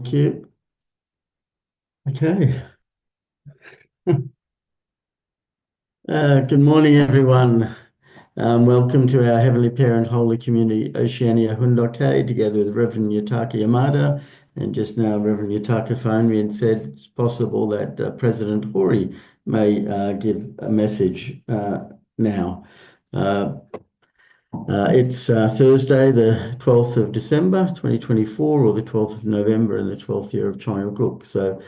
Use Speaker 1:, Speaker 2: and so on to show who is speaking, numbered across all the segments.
Speaker 1: Thank you. Okay. Good morning, everyone. Welcome to our Heavenly Parent Holy Community, Oceania Hundoke, together with Reverend Yutaka Yamada. And just now, Reverend Yutaka phoned me and said it's possible that President Hori may give a message now. It's Thursday, the 12th of December, 2024, or the 12th of November in the 12th year of Chongyalguk. So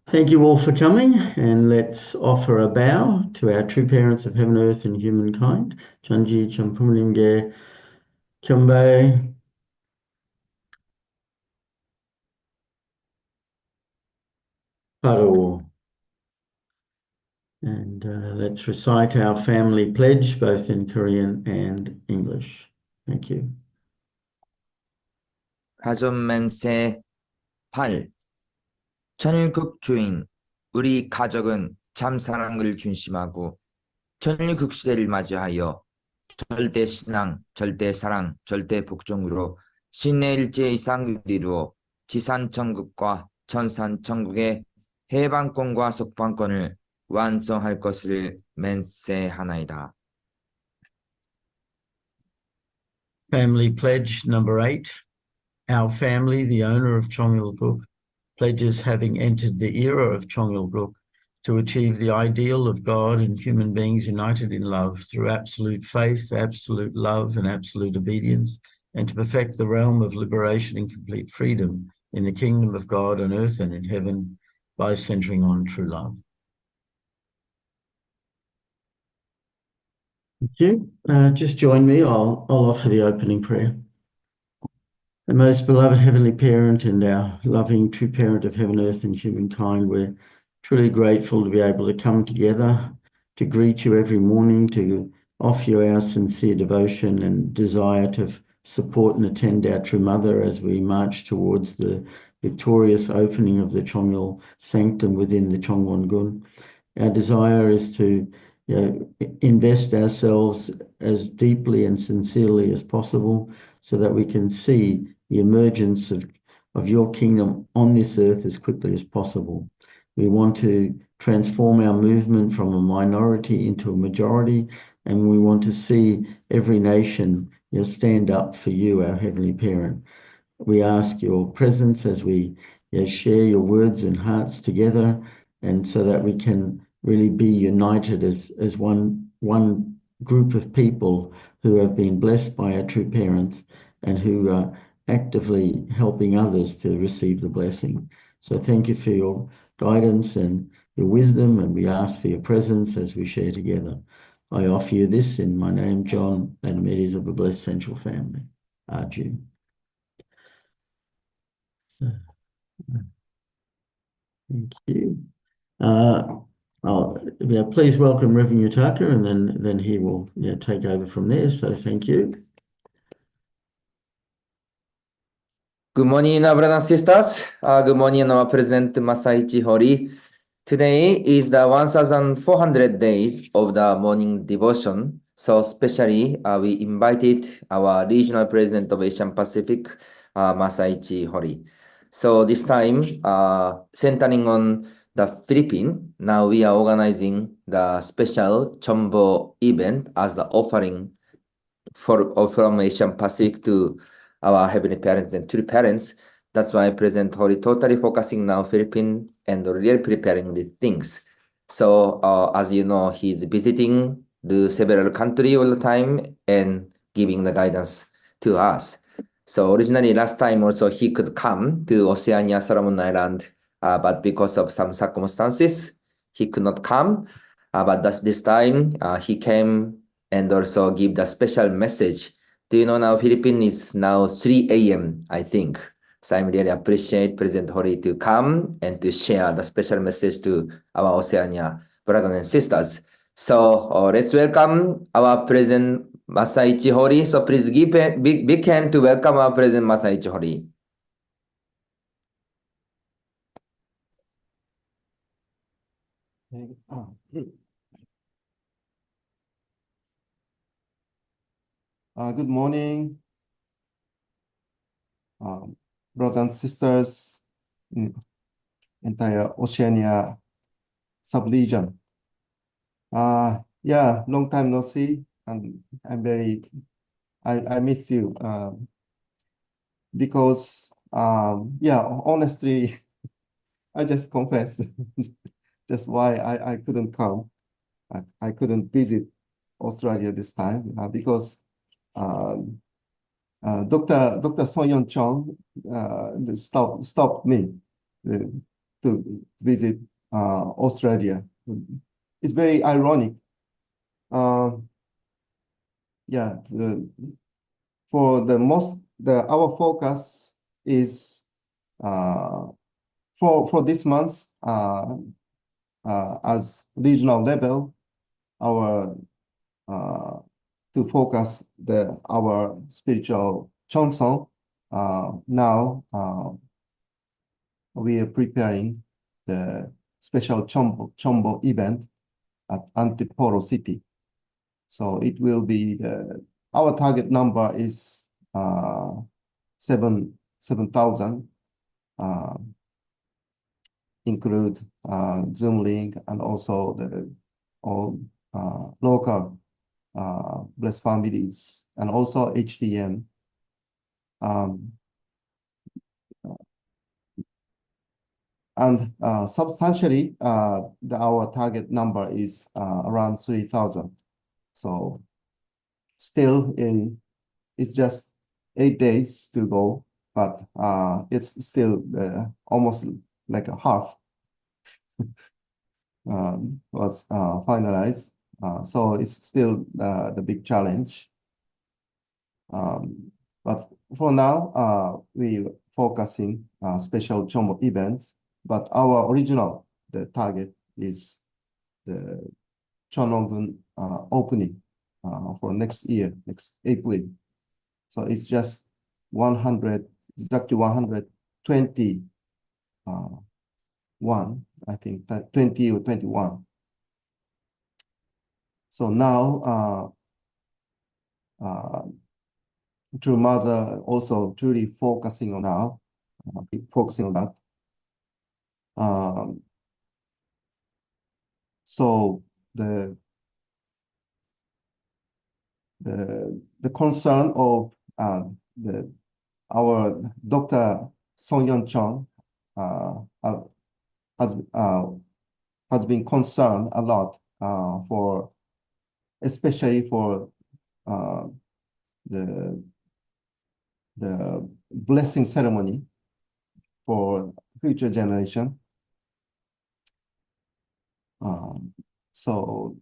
Speaker 1: thank you all for coming, and let's offer a bow to our true parents of heaven, earth, and humankind. Chanji, Champulimge, Kyombe, Paro. And let's recite our family pledge, both in Korean and English. Thank you.
Speaker 2: 가전맹세 8. 천일국 주인, 우리 가족은 참 사랑을 중심하고 천일국 시대를 맞이하여 절대 신앙, 절대 사랑, 절대 복종으로 신의 일제 이상을 이루어 지산 천국과 천산 천국의 해방권과 속방권을 완성할 것을 맹세하나이다.
Speaker 1: Family pledge number 8. Our family, the owner of Chongyalguk, pledges having entered the era of Chongyalguk to achieve the ideal of God and human beings united in love through absolute faith, absolute love, and absolute obedience, and to perfect the realm of liberation and complete freedom in the kingdom of God on earth and in heaven by centering on true love. Thank you. Just join me. I'll offer the opening prayer. The most beloved Heavenly Parent and our loving true parent of heaven, earth, and humankind, we're truly grateful to be able to come together to greet you every morning, to offer you our sincere devotion and desire to support and attend our true mother as we march towards the victorious opening of the Chongyal sanctum within the Chongwon-gun. Our desire is to invest ourselves as deeply and sincerely as possible so that we can see the emergence of your kingdom on this earth as quickly as possible. We want to transform our movement from a minority into a majority, and we want to see every nation stand up for you, our Heavenly Parent. We ask your presence as we share your words and hearts together, and so that we can really be united as one group of people who have been blessed by our true parents and who are actively helping others to receive the blessing. So thank you for your guidance and your wisdom, and we ask for your presence as we share together. I offer you this in my name, John, and it is of a blessed central family. Arjun. Thank you. Please welcome Reverend Yutaka, and then he will take over from there. So thank you.
Speaker 2: Good morning, our brothers and sisters. Good morning, our President Masaichi Hori. Today is the 1,400 days of the morning devotion. So especially, we invited our regional president of Asian Pacific, Masaichi Hori. So this time, centering on the Philippines, now we are organizing the special Chombo event as the offering from Asian Pacific to our heavenly parents and true parents. That's why President Hori totally focusing now Philippines and really preparing the things. So as you know, he's visiting the several countries all the time and giving the guidance to us. So originally last time also he could come to Oceania, Solomon Island, but because of some circumstances, he could not come. But this time he came and also give the special message. Do you know now Philippines is now 3 a.m. I think. So I really appreciate President Hori to come and to share the special message to our Oceania brothers and sisters. So let's welcome our President Masaichi Hori. So please give a big hand to welcome our President Masaichi Hori.
Speaker 3: Good morning, brothers and sisters in entire Oceania sub-region. Yeah, long time no see, and I miss you because yeah, honestly, I just confess that's why I couldn't come. I couldn't visit Australia this time because Dr. Song Yon Chong stopped me to visit Australia. It's very ironic. Yeah, for the most, our focus is for this month as regional level, our to focus our spiritual Chonsong. Now we are preparing the special Chombo event at Antipolo City. So it will be our target number is 7,000. Include Zoom link and also all local blessed families and also HTM. And substantially, our target number is around 3,000. So still, it's just 8 days to go, but it's still almost like a half was finalized. So it's still the big challenge. But for now, we focusing special Chombo events, but our original target is the Chonongun opening for next year, next April. So it's just exactly 120 I think that 20 or 21. So now True Mother also truly focusing on now, focusing on that. So the concern of our Dr. Song Yon Chong has been concerned a lot for especially for the blessing ceremony for future generation. So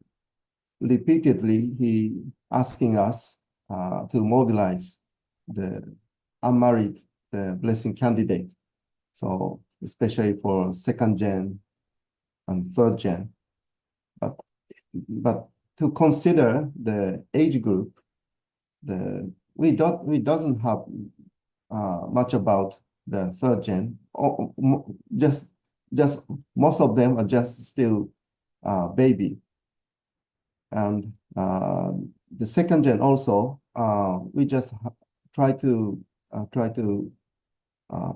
Speaker 3: repeatedly he asking us to mobilize the unmarried blessing candidate. So especially for second gen and third gen, but to consider the age group, we doesn't have much about the third gen. Just most of them are just still baby, and the second gen also we just try to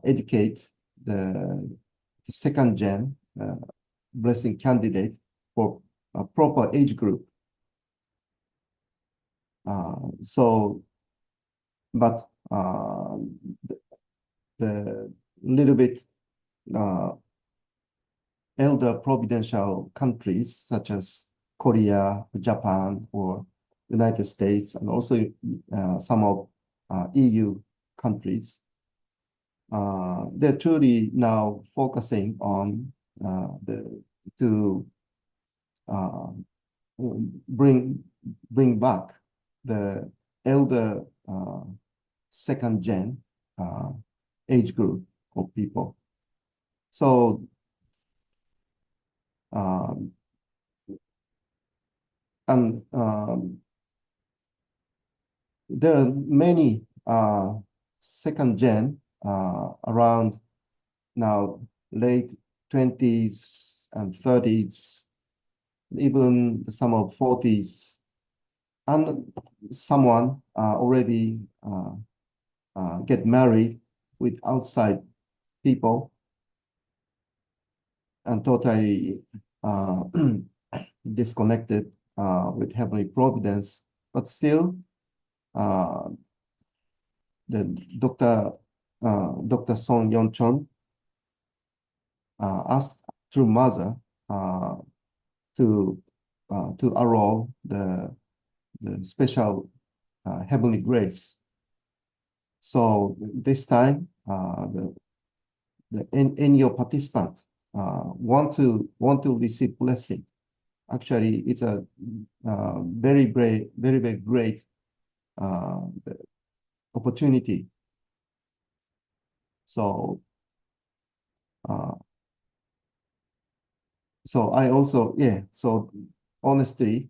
Speaker 3: educate the second gen blessing candidate for a proper age group. So, but the little bit elder providential countries such as Korea, Japan, or United States, and also some of EU countries, they're truly now focusing on to bring back the elder second gen age group of people. So there are many second gen around now late 20s and 30s, even some of 40s, and someone already get married with outside people. and totally disconnected with heavenly providence, but still the Dr. Song Yeon-chon asked through mother to allow the special heavenly grace. So this time, any participant want to receive blessing. Actually, it's a very great opportunity. So so I also, so honestly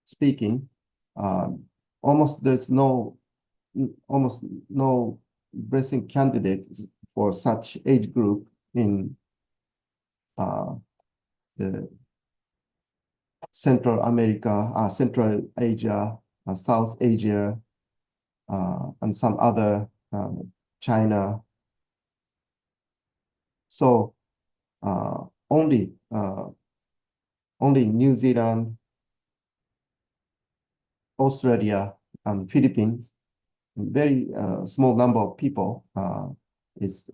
Speaker 3: speaking, almost no blessing candidates for such age group in the Central America, Central Asia, South Asia, and some other China. So only New Zealand, Australia, and Philippines, very small number of people. It's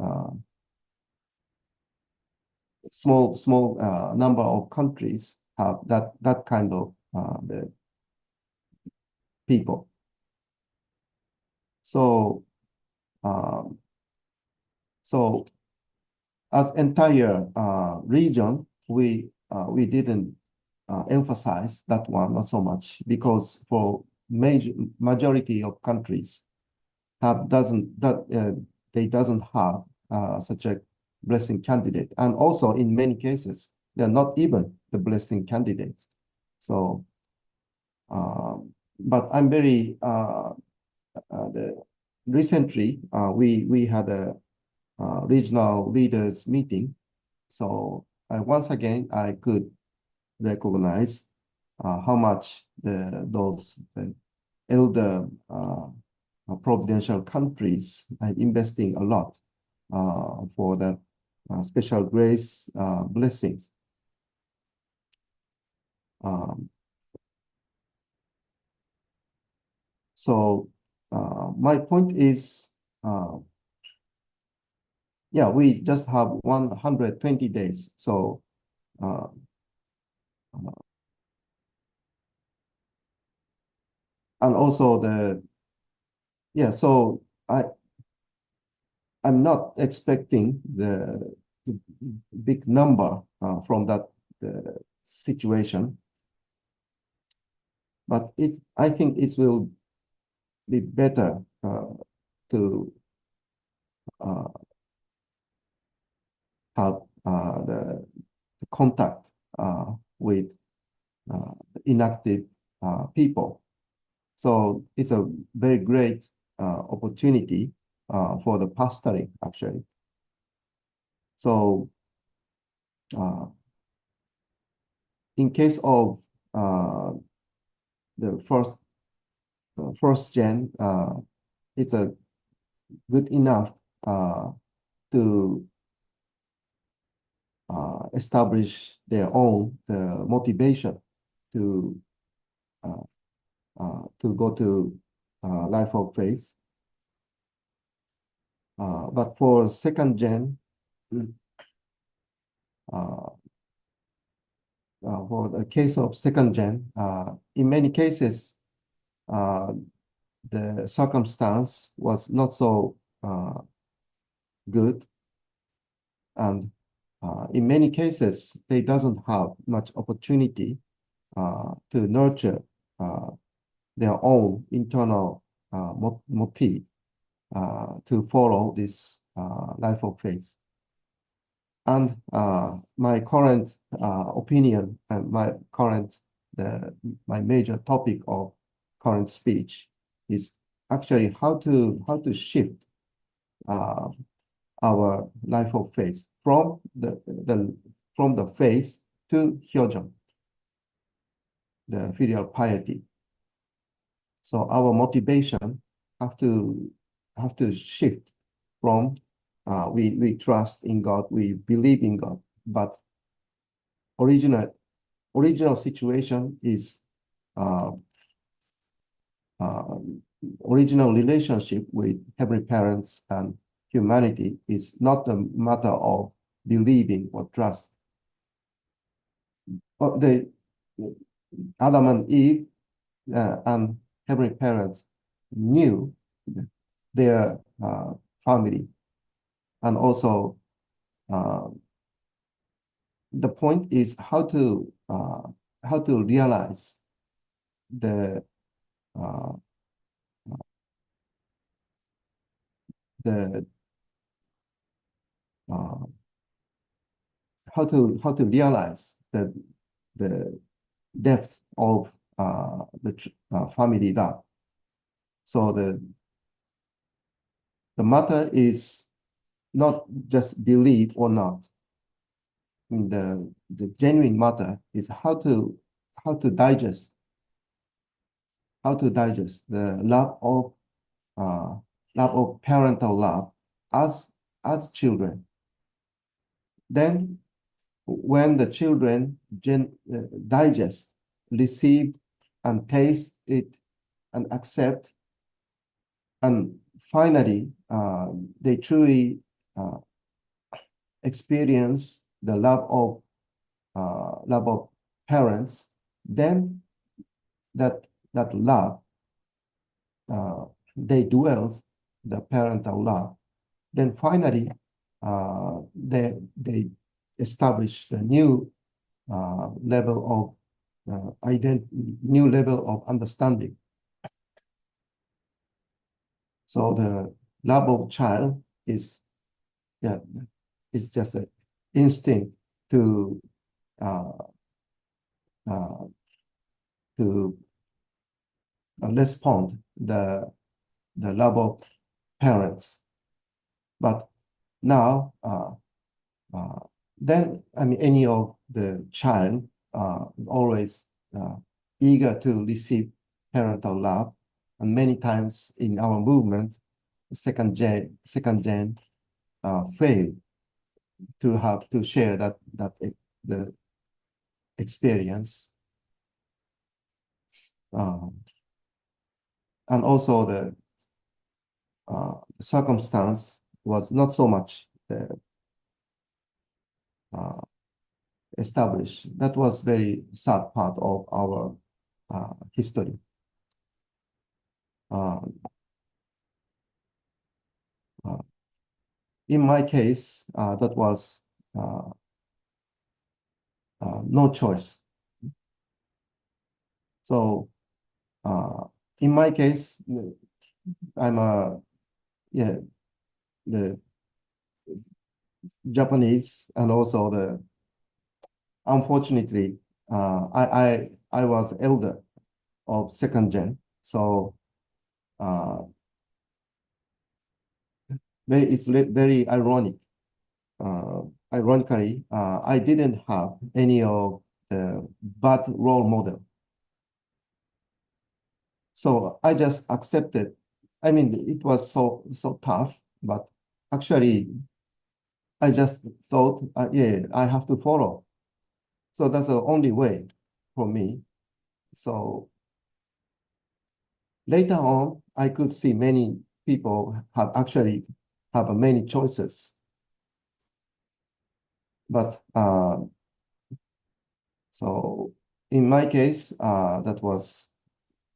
Speaker 3: small number of countries have that kind of the people. So so as entire region, we didn't emphasize that one not so much, because for majority of countries they doesn't have such a blessing candidate, and also in many cases they're not even the blessing candidates. So but I'm very recently we had a regional leaders meeting. So once again I could recognize how much those elder providential countries are investing a lot for the special grace blessings. So my point is, we just have 120 days. So and also so I'm not expecting the big number from that situation, but I think it will be better to have the contact with inactive people. So it's a very great opportunity for the pastoring, actually. So in case of the first gen, it's a good enough to establish their own motivation to go to life of faith. But for second gen, for the case of second gen, in many cases, the circumstance was not so good, and in many cases, they doesn't have much opportunity to nurture their own internal motive to follow this life of faith. And my current opinion and my major topic of current speech is actually how to shift our life of faith from the faith to hyojeon, the filial piety. So our motivation have to shift from we trust in God, we believe in God, but original situation is original relationship with Heavenly Parents and humanity is not a matter of believing or trust. The Adam and Eve and Heavenly Parents knew their family, and also the point is how to realize the how to realize the depth of the family love. So the matter is not just believe or not. The genuine matter is how to digest the love of parental love as children. Then when the children digest, receive, and taste it, and accept, and finally they truly experience the love of parents, then that love they dwell the parental love. Then finally they establish the new level of new level of understanding. So the love of child is just an instinct to respond the love of parents. But now then any of the child always eager to receive parental love, and many times in our movement second gen fail to share the experience, and also the circumstance was not so much established. That was very sad part of our history. In my case, that was no choice. So in my case, I'm the Japanese, and also unfortunately I was elder of second gen, so it's very ironic. Ironically, I didn't have any of the bad role model. So I just accepted. I mean, it was so tough, but actually I just thought, yeah, I have to follow. So that's the only way for me. So later on, I could see many people have many choices. But so in my case, that was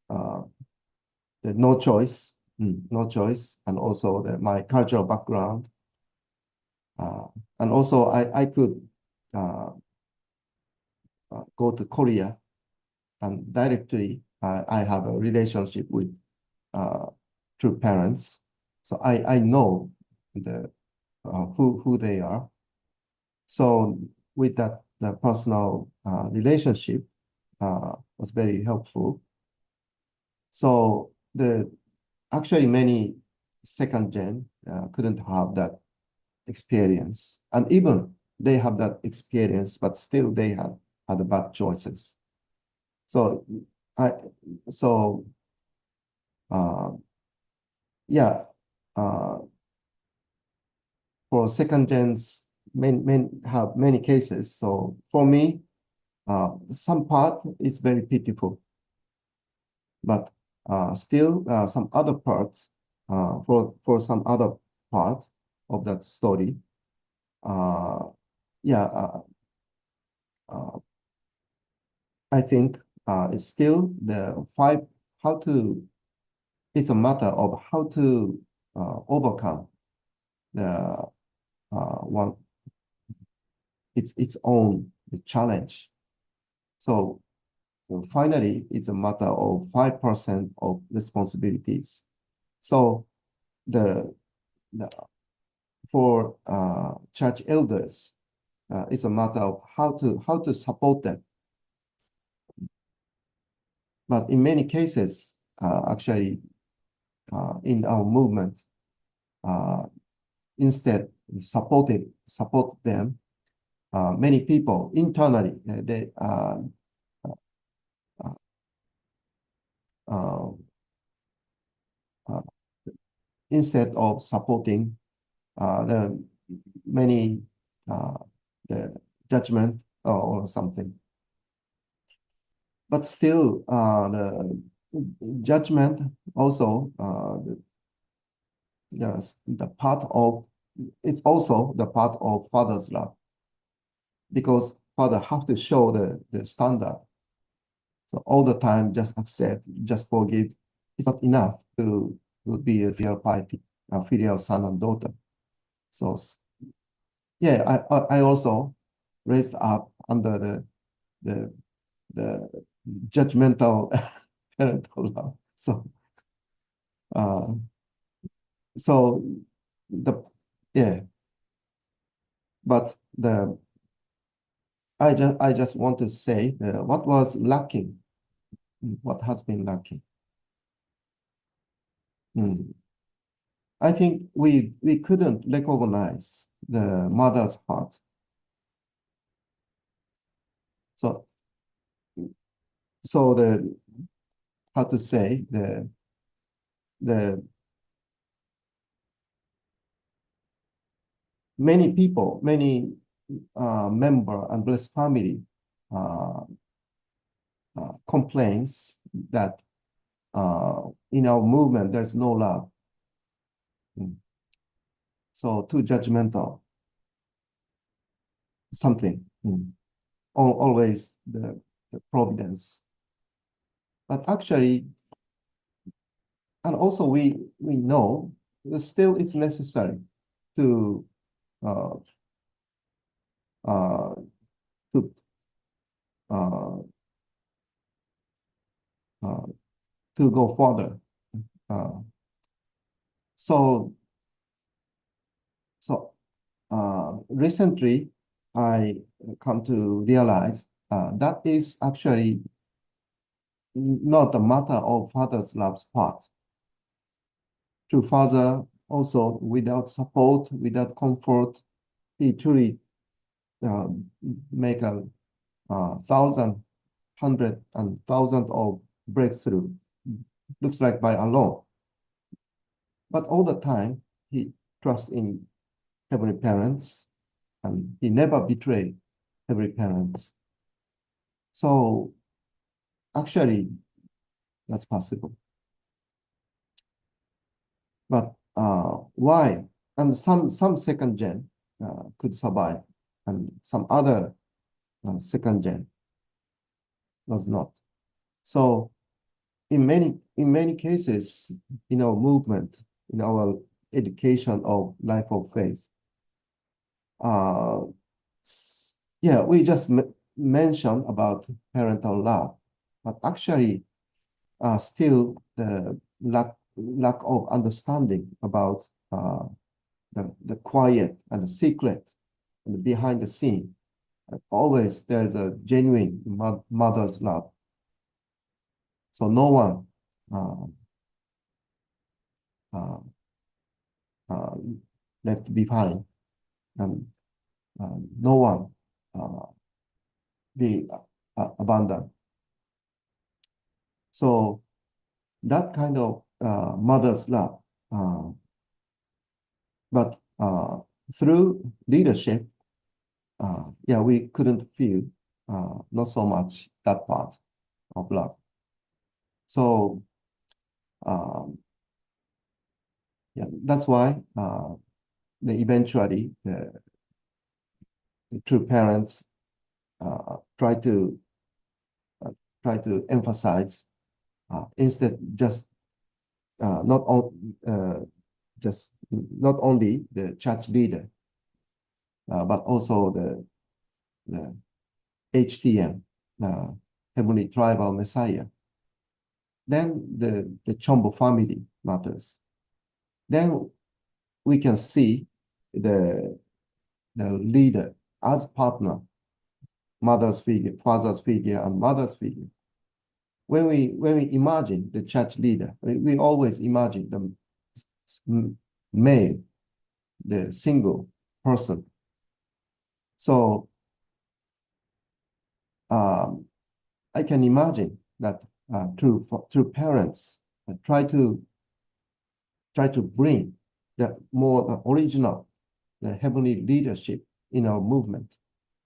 Speaker 3: the no choice, and also my cultural background, and also I could go to Korea, and directly I have a relationship with true parents, so I know who they are. So with that, the personal relationship was very helpful. So actually many second gen couldn't have that experience, and even they have that experience, but still they had bad choices. So yeah, for second gens, have many cases. So for me, some part is very pitiful, but still some other parts, for some other part of that story, I think it's still it's a matter of how to overcome the its own challenge. So finally, it's a matter of 5% of responsibilities. So for church elders, it's a matter of how to support them. But in many cases, actually, in our movement, instead support them. Many people internally, instead of supporting, there are many the judgment or something. But still, the judgment also it's also the part of father's love, because father have to show the standard. So all the time, just accept, just forgive. It's not enough to be a filial piety, a filial son and daughter. So yeah, I also raised up under the judgmental parental love. So but I just want to say what was lacking, what has been lacking. I think we couldn't recognize the mother's heart. So how to say, many people, many member and blessed family complains that in our movement there's no love. So too judgmental, something. Always the providence. But actually, and also we know that still it's necessary to go further. So recently I come to realize that is actually not a matter of father's love's part. True father also, without support, without comfort, he truly make a thousand, hundred, and thousand of breakthrough. Looks like by alone. But all the time, he trusts in Heavenly Parents, and he never betrayed Heavenly Parents. So actually, that's possible. But why? And some second gen could survive, and some other second gen was not. So in many cases, in our movement, in our education of life of faith, we just mentioned about parental love, but actually still the lack of understanding about the quiet and the secret and the behind the scene. Always there's a genuine mother's love. So no one left behind, and no one be abandoned. So that kind of mother's love, but through leadership, yeah, we couldn't feel not so much that part of love. So yeah, that's why eventually the true parents try to emphasize instead just not only the church leader, but also the HTM, Heavenly Tribal Messiah. Then the Chombo family matters. Then we can see the leader as partner, mother's figure, father's figure, and mother's figure. When we imagine the church leader, we always imagine the male, the single person. So I can imagine that true parents try to bring the more original, the heavenly leadership in our movement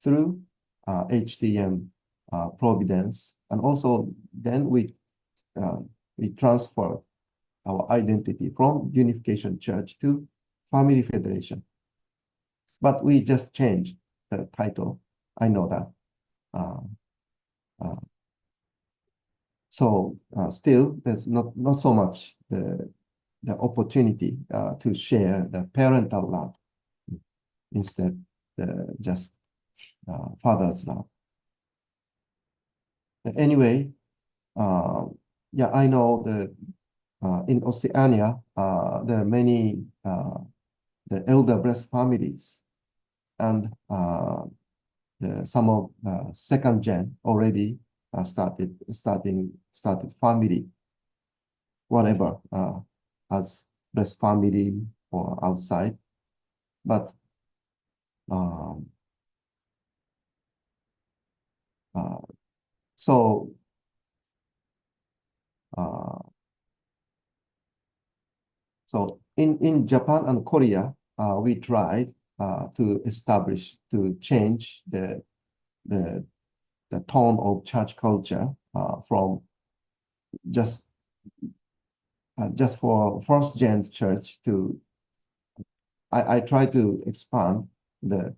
Speaker 3: through HTM Providence, and also then we transfer our identity from Unification Church to Family Federation. But we just changed the title. I know that. So still, there's not so much the opportunity to share the parental love, instead just father's love. Anyway, yeah, I know that in Oceania there are many the elder blessed families, and some of second gen already started family, whatever, as blessed family or outside. But so in Japan and Korea, we tried to change the tone of church culture from just for first gen church to I try to expand the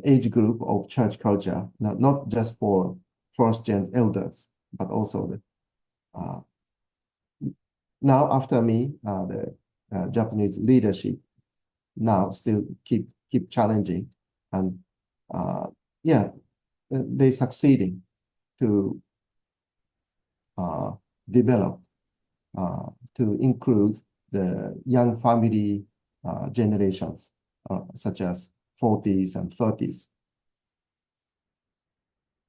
Speaker 3: age group of church culture, not just for first gen elders, but also the now after me, the Japanese leadership now still keep challenging, and yeah, they succeeding to develop to include the young family generations, such as 40s and 30s.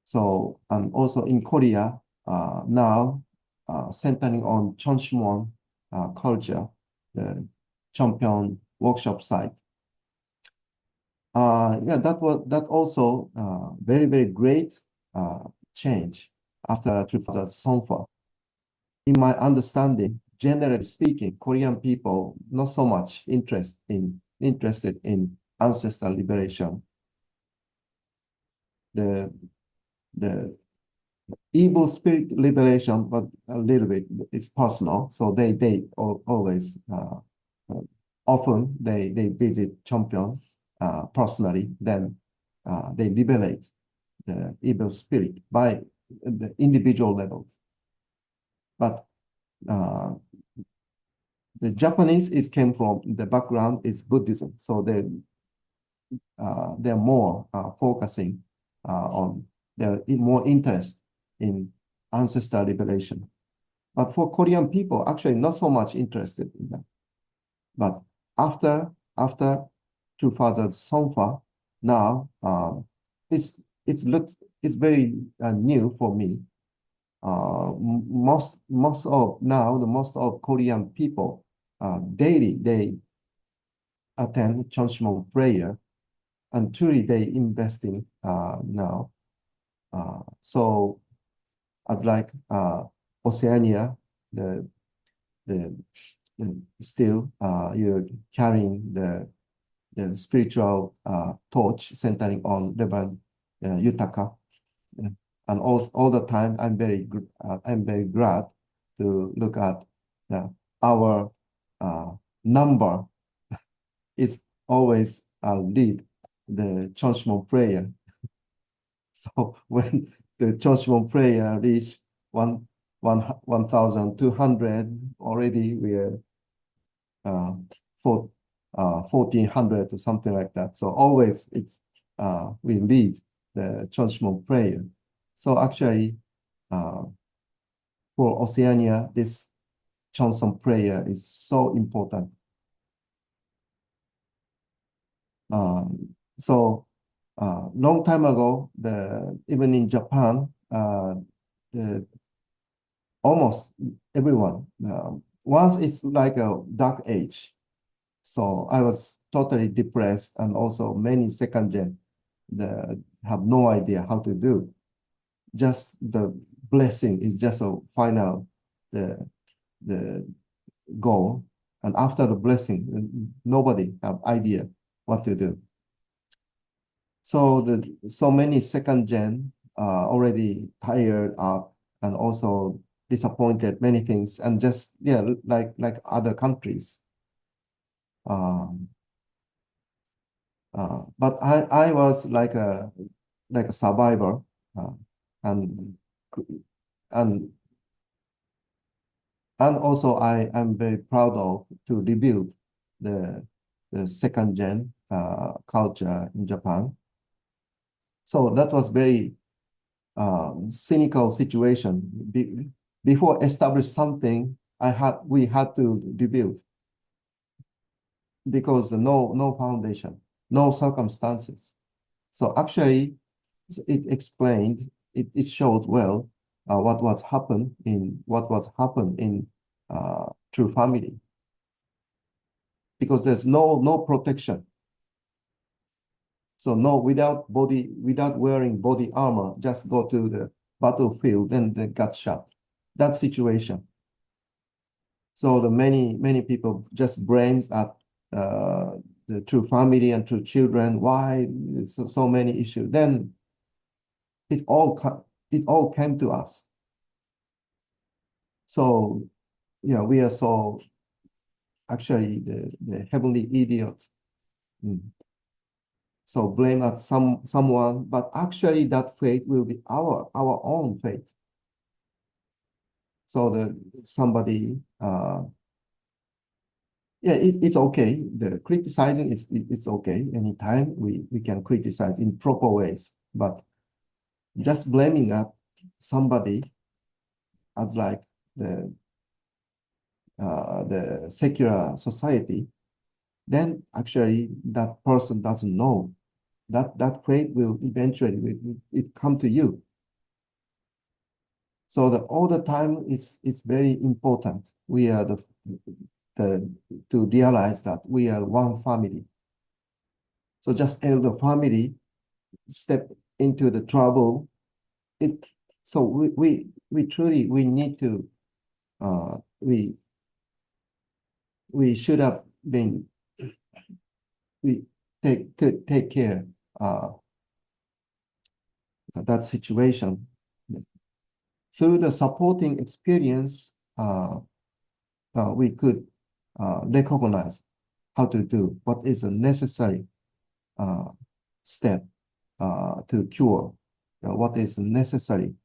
Speaker 3: So, and also in Korea, now centering on Chonshimon culture, the champion workshop site. Yeah, that also very, very great change after 2000 Sonfa. In my understanding, generally speaking, Korean people not so much interested in ancestral liberation. The evil spirit liberation, but a little bit, it's personal. So they always often they visit champion personally, then they liberate the evil spirit by the individual levels. But the Japanese came from the background is Buddhism, so they're more focusing on their more interest in ancestral liberation. But for Korean people, actually not so much interested in that. But after 2000 Sonfa, now it's very new for me. Most of Korean people daily they attend Chonshimon prayer, and truly they investing now. So I'd like Oceania still you're carrying the spiritual torch centering on Reverend Yutaka. And all the time, I'm very glad to look at our number is always lead the Chonshimon prayer. So when the Chonshimon prayer reach 1,200, already we are 1,400 or something like that. So always it's we lead the Chonshimon prayer. So actually, for Oceania, this Chonshon prayer is so important. So long time ago, even in Japan, almost everyone, once it's like a dark age. So I was totally depressed, and also many second gen have no idea how to do. Just the blessing is just a final the goal, and after the blessing, nobody have idea what to do. So so many second gen already tired up and also disappointed many things, and just like other countries. But I was like a survivor, and also I'm very proud of to rebuild the second gen culture in Japan. So that was very cynical situation. Before establish something, we had to rebuild, because no foundation, no circumstances. So actually, it explained, it showed well what was happened in true family, because there's no protection. So without wearing body armor, just go to the battlefield and they got shot. That situation. So the many people just blames at the true family and true children. Why so many issues? Then it all came to us. So yeah, we are so actually the heavenly idiots. So blame at someone, but actually that fate will be our own fate. So somebody it's okay. The criticizing it's okay. Anytime we can criticize in proper ways, but just blaming at somebody as like the secular society, then actually that person doesn't know that fate will eventually it come to you. So all the time it's very important. We are to realize that we are one family. So just as the family step into the trouble, so we truly need to we should have been we take care that situation. Through the supporting experience, we could recognize how to do what is a necessary step to cure, what is necessary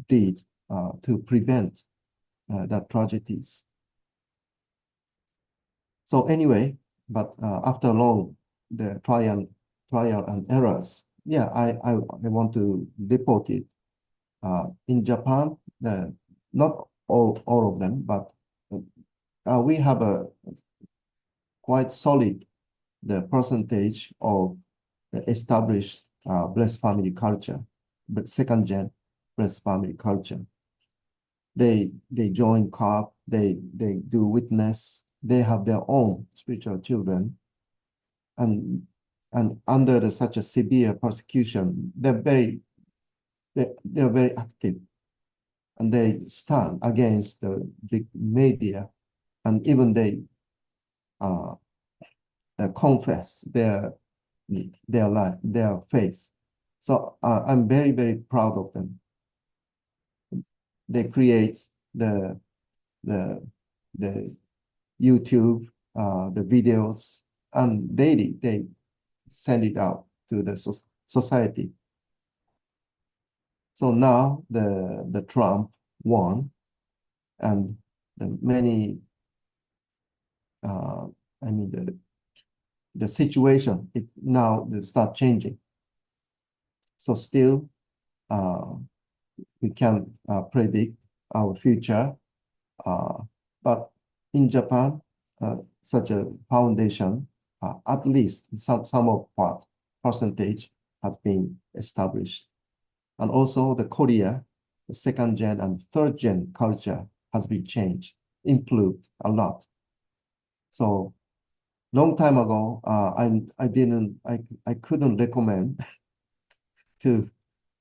Speaker 3: deed to prevent that tragedies. So anyway, but after long the trial and errors, I want to report it. In Japan, not all of them, but we have a quite solid percentage of established blessed family culture, but second gen blessed family culture. They join CARP, they do witness, they have their own spiritual children, and under such a severe persecution, they're very active. and they stand against the big media, and even they confess their life, their faith. So I'm very, very proud of them. They create the YouTube, the videos, and daily they send it out to the society. So now the Trump won, and the many, I mean the situation it now start changing. So still we can predict our future, but in Japan, such a foundation, at least some of part percentage has been established. And also the Korea, the second gen and third gen culture has been changed, improved a lot. So long time ago, I couldn't recommend to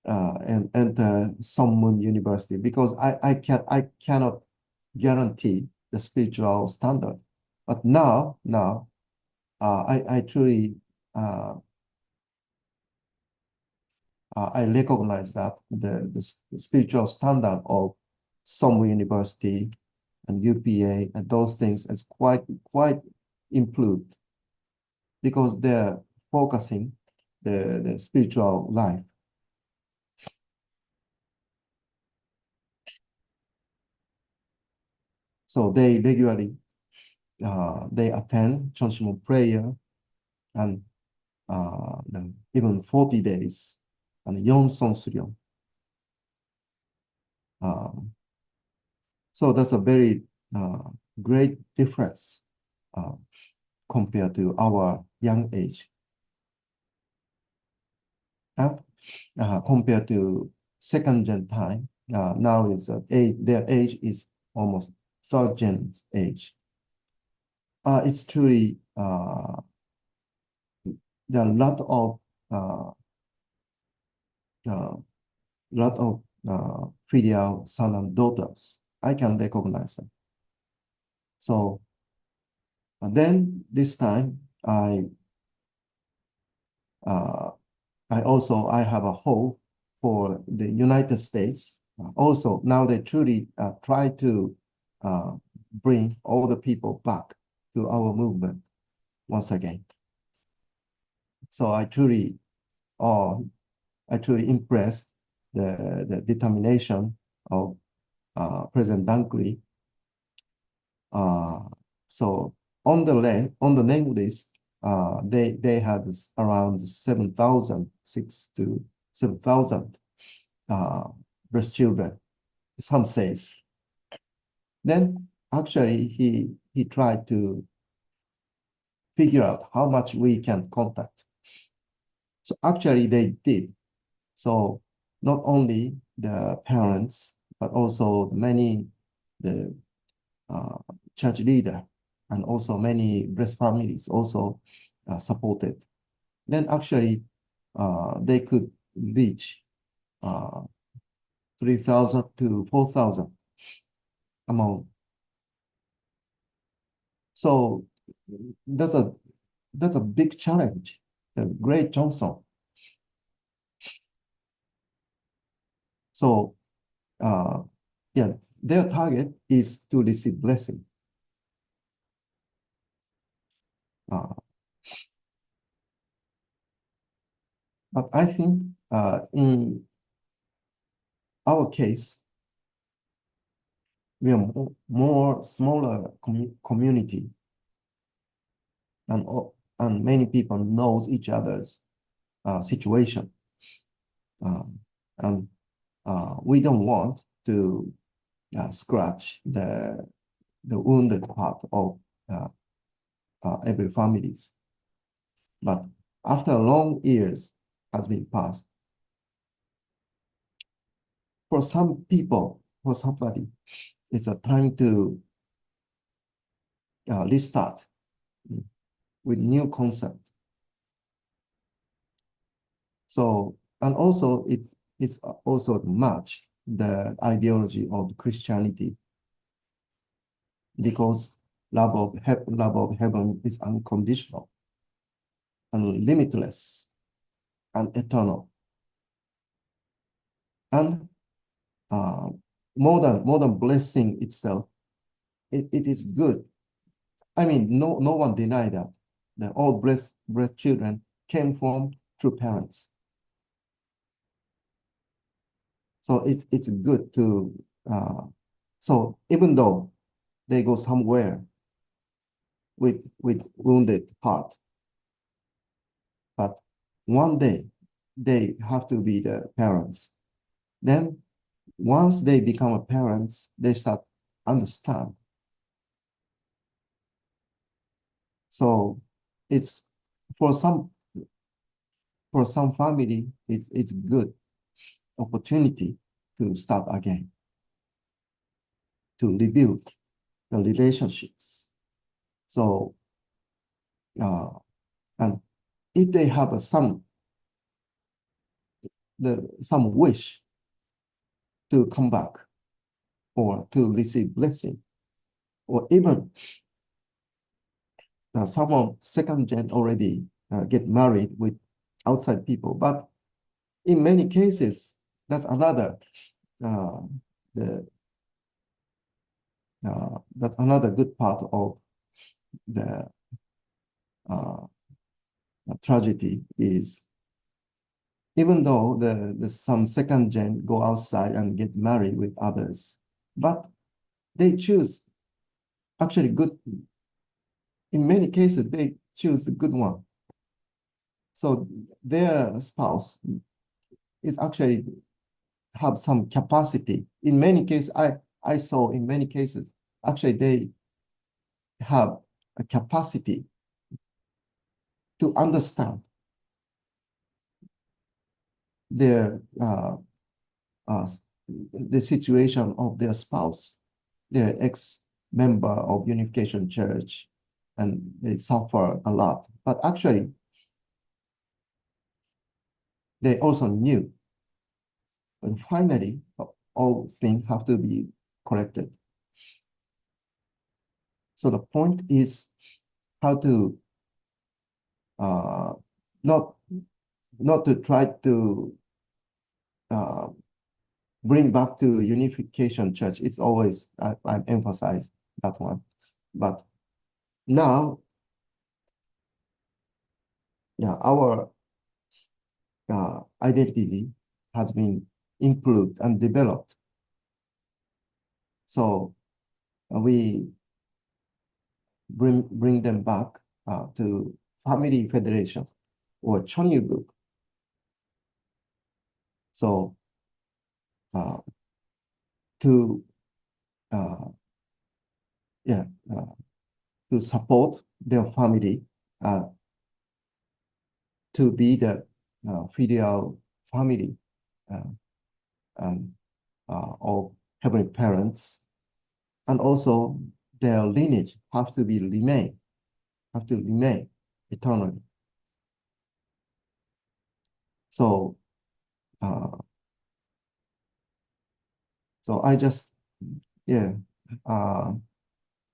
Speaker 3: and enter Somun University because I cannot guarantee the spiritual standard. But now I truly I recognize that the spiritual standard of Somun University and UPA and those things is quite improved because they're focusing the spiritual life. So they regularly they attend Chonshimon prayer and even 40 days and Yonson Suryeon. So that's a very great difference compared to our young age. And compared to second gen time, now is their age is almost third gen age. It's truly there are a lot of filial son and daughters. I can recognize them. So then this time I have a hope for the United States. Also now they truly try to bring all the people back to our movement once again. So I truly impressed the determination of President Dankri. So on the name list, they had around 7,000, 6,000 to 7,000 breast children. Some says. Then actually he tried to figure out how much we can contact. So actually they did. So not only the parents, but also the church leader and also many breast families also supported. Then actually they could reach 3,000 to 4,000 among. So that's a big challenge. The Great Johnson. So yeah, their target is to receive blessing. But I think in our case, we are more smaller community, and many people knows each other's situation, and we don't want to scratch the wounded part of every families. But after long years has been passed, for some people, for somebody, it's a time to restart with new concept. So, and also it's also the match the ideology of Christianity, because love of heaven is unconditional and limitless and eternal. And more than blessing itself, it is good. I mean, no one denied that all blessed children came from true parents. So it's good to, so even though they go somewhere with wounded heart, but one day they have to be the parents. Then once they become a parents, they start understand. So it's for some family, it's good opportunity to start again, to rebuild the relationships. So and if they have some wish to come back or to receive blessing, or even someone second gen already get married with outside people, but in many cases that's another that's another good part of the tragedy is, even though some second gen go outside and get married with others, but they choose actually good. In many cases, they choose the good one. So their spouse is actually have some capacity. In many cases, I saw in many cases, actually they have a capacity to understand their the situation of their spouse, their ex-member of Unification Church, and they suffer a lot. But actually, they also knew, but finally, all things have to be corrected. So the point is how to not to try to bring back to Unification Church. It's always, I emphasize that one. But now, yeah, our identity has been improved and developed. So we bring them back to Family Federation or Chonilguk. So to support their family, to be the filial family of heavenly parents, and also their lineage have to remain eternally. So I just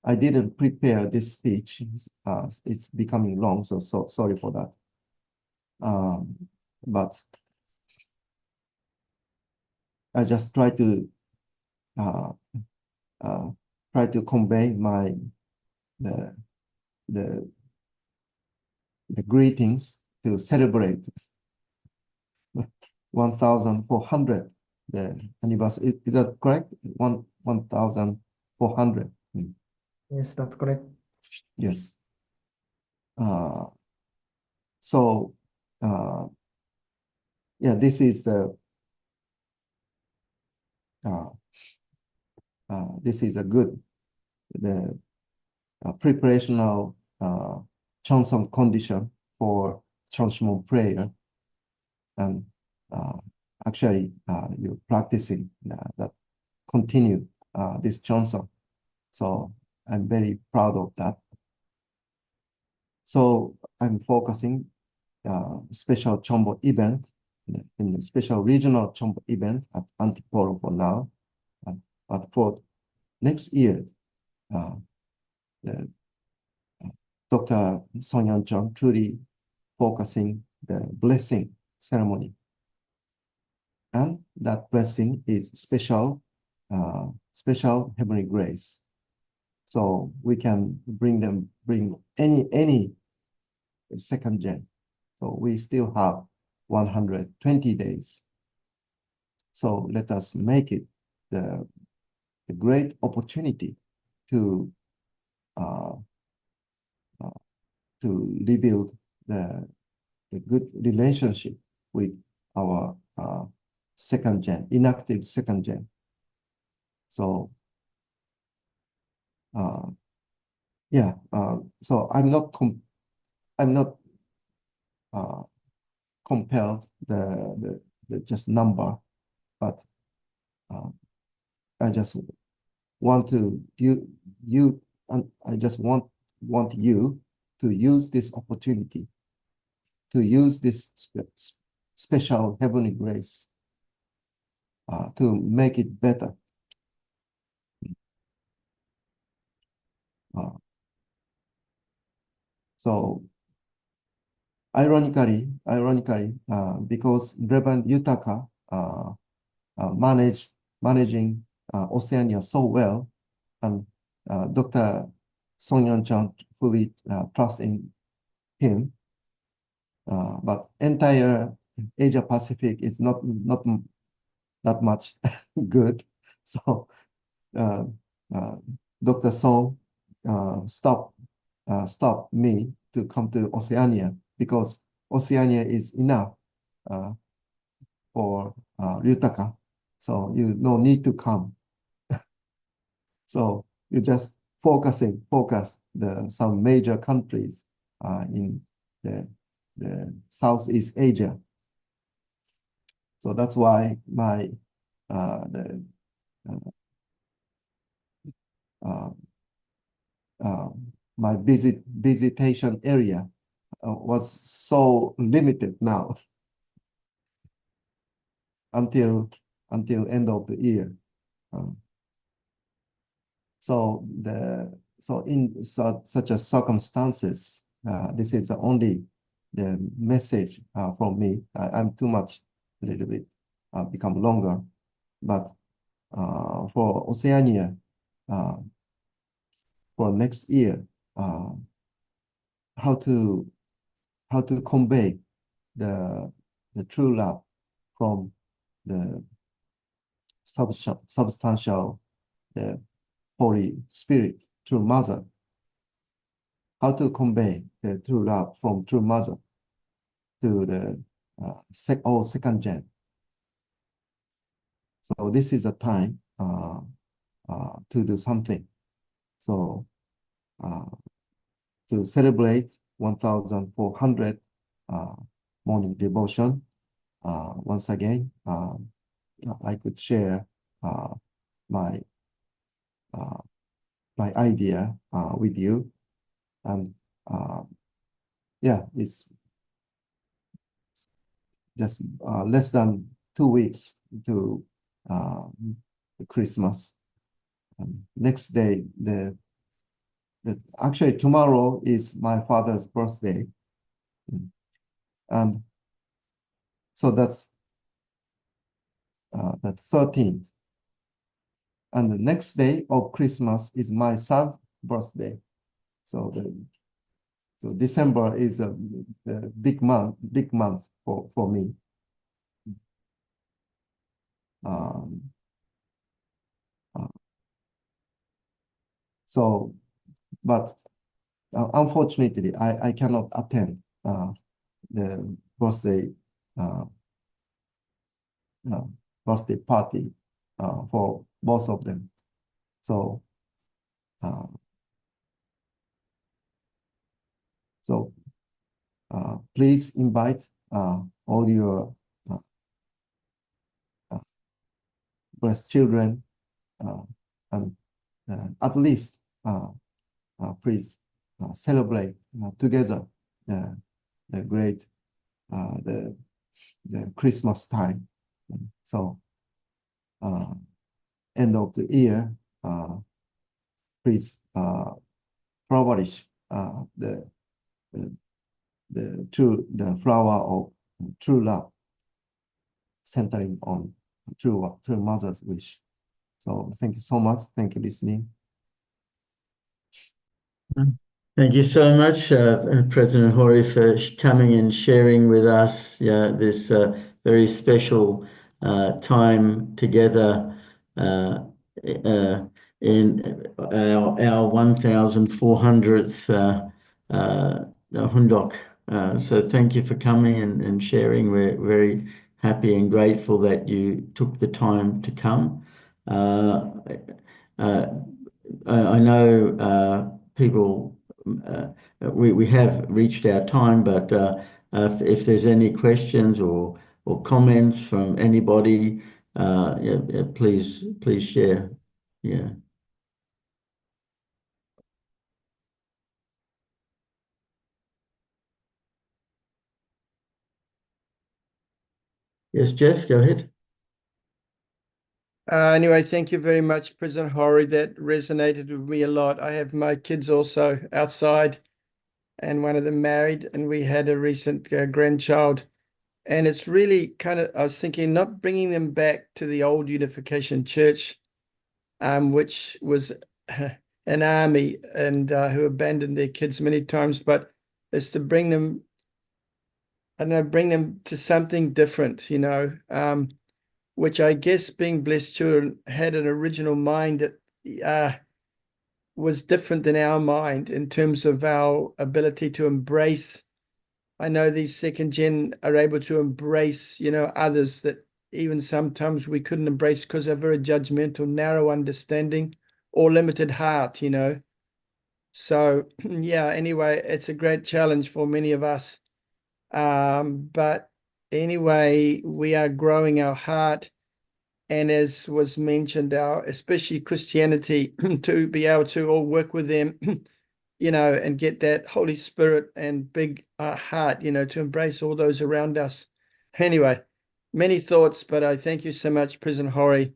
Speaker 3: I didn't prepare this speech. It's becoming long, so sorry for that. But I just try to convey the greetings to celebrate 1,400 the anniversary. Is that correct? 1,400.
Speaker 2: Yes, that's correct.
Speaker 3: Yes. So this is the this is a good preparational Chanson condition for Chanshimon prayer, and actually you're practicing that continue this Chanson. So I'm very proud of that. So I'm focusing special Chombo event in the special regional Chombo event at Antipolo for now. But for next year, Dr. Song Yeon-chun truly focusing the blessing ceremony. And that blessing is special heavenly grace. So we can bring any second gen. So we still have 120 days. So let us make it the great opportunity to rebuild the good relationship with our second gen, inactive second gen. So so I'm not compelled the just number, but I just want to I just want you to use this opportunity, to use this special heavenly grace to make it better. So ironically, because Reverend Yutaka managing Oceania so well, and Dr. Song Yeon-chun fully trust in him, but entire Asia Pacific is not that much good. So Dr. Song stopped me to come to Oceania, because Oceania is enough for Ryutaka. So you no need to come. So you just focus some major countries in the Southeast Asia. So that's why my my visitation area was so limited now until end of the year. So in such a circumstances, this is only the message from me. I'm too much, a little bit become longer, but for Oceania, for next year, how to convey the true love from the substantial, the Holy Spirit, true Mother. How to convey the true love from true Mother to the second gen. So this is a time to do something. So to celebrate 1,400 morning devotion, once again, I could share my idea with you, and it's just less than 2 weeks to Christmas. Next day, actually tomorrow is my father's birthday, and so that's the 13th. And the next day of Christmas is my son's birthday. So December is a big month for me. But unfortunately, I cannot attend the birthday party for both of them. So please invite all your blessed children, and at least please celebrate together the great the Christmas time. So end of the year, please flourish the flower of true love, centering on true mother's wish. So thank you so much. Thank you, listening.
Speaker 1: Thank you so much, President Hori, for coming and sharing with us this very special time together in our 1400th Hundok. So thank you for coming and sharing. We're very happy and grateful that you took the time to come. I know people, we have reached our time, but if there's any questions or comments from anybody, please share. Yeah. Yes, Jeff, go ahead.
Speaker 4: Anyway, thank you very much, President Hori. That resonated with me a lot. I have my kids also outside, and one of them married, and we had a recent grandchild. And it's really kind of, I was thinking, not bringing them back to the old Unification Church, which was an army and who abandoned their kids many times, but it's to bring them, I don't know, bring them to something different, which I guess being blessed children had an original mind that was different than our mind in terms of our ability to embrace. I know these second gen are able to embrace, others that even sometimes we couldn't embrace because they're very judgmental, narrow understanding, or limited heart, So, yeah, anyway, it's a great challenge for many of us. But anyway, we are growing our heart. And as was mentioned, especially Christianity, to be able to all work with them, and get that Holy Spirit and big heart, to embrace all those around us. Anyway, many thoughts, but I thank you so much, President Hori,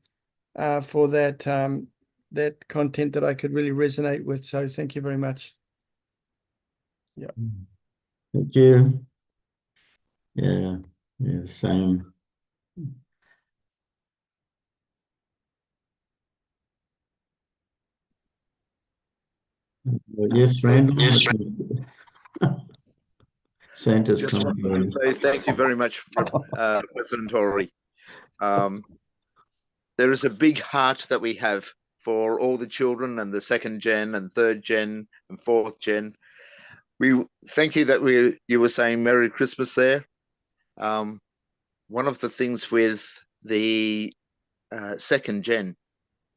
Speaker 4: for that content that I could really resonate with. So thank you very much. Yeah.
Speaker 1: Thank you. Yeah, same. Yes, Randall. Santa's
Speaker 5: Just want to say thank you very much, President Hori. There is a big heart that we have for all the children and the second gen and third gen and fourth gen. We thank you that you were saying Merry Christmas there. One of the things with the second gen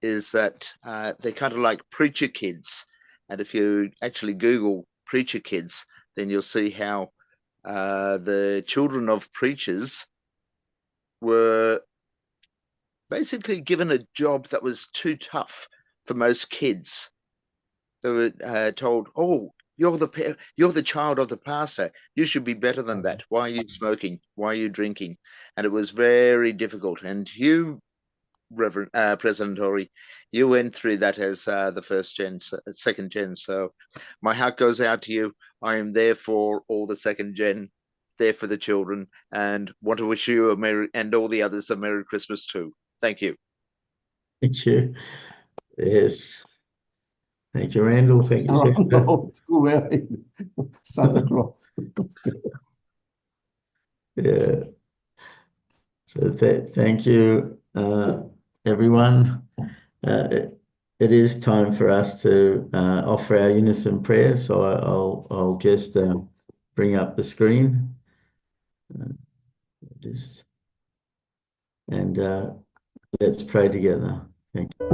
Speaker 5: is that they're kind of like preacher kids. And if you actually Google preacher kids, then you'll see how the children of preachers were basically given a job that was too tough for most kids. They were told, "Oh, you're the child of the pastor. You should be better than that. Why are you smoking? Why are you drinking?" And it was very difficult. And you, Reverend President Hori, you went through that as the first gen, second gen. So my heart goes out to you. I am there for all the second gen, there for the children, and want to wish you a Merry, and all the others, a Merry Christmas too. Thank you.
Speaker 1: Thank you. Yes. Thank you, Randall. Thank you,
Speaker 3: Wearing Santa Claus costume.
Speaker 1: Yeah. So thank you, everyone. It is time for us to offer our unison prayer. So I'll just bring up the screen. And let's pray together. Thank you.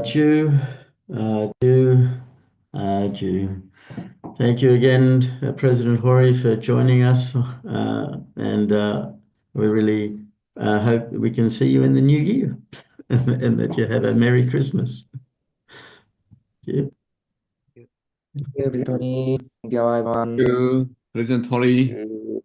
Speaker 1: Adieu, adieu, adieu. Thank you again, President Hori, for joining us. And we really hope we can see you in the new year and that you have a Merry Christmas. Yeah.
Speaker 2: Thank you, everybody. Thank you, everyone.
Speaker 6: President Hori.
Speaker 2: Thank you.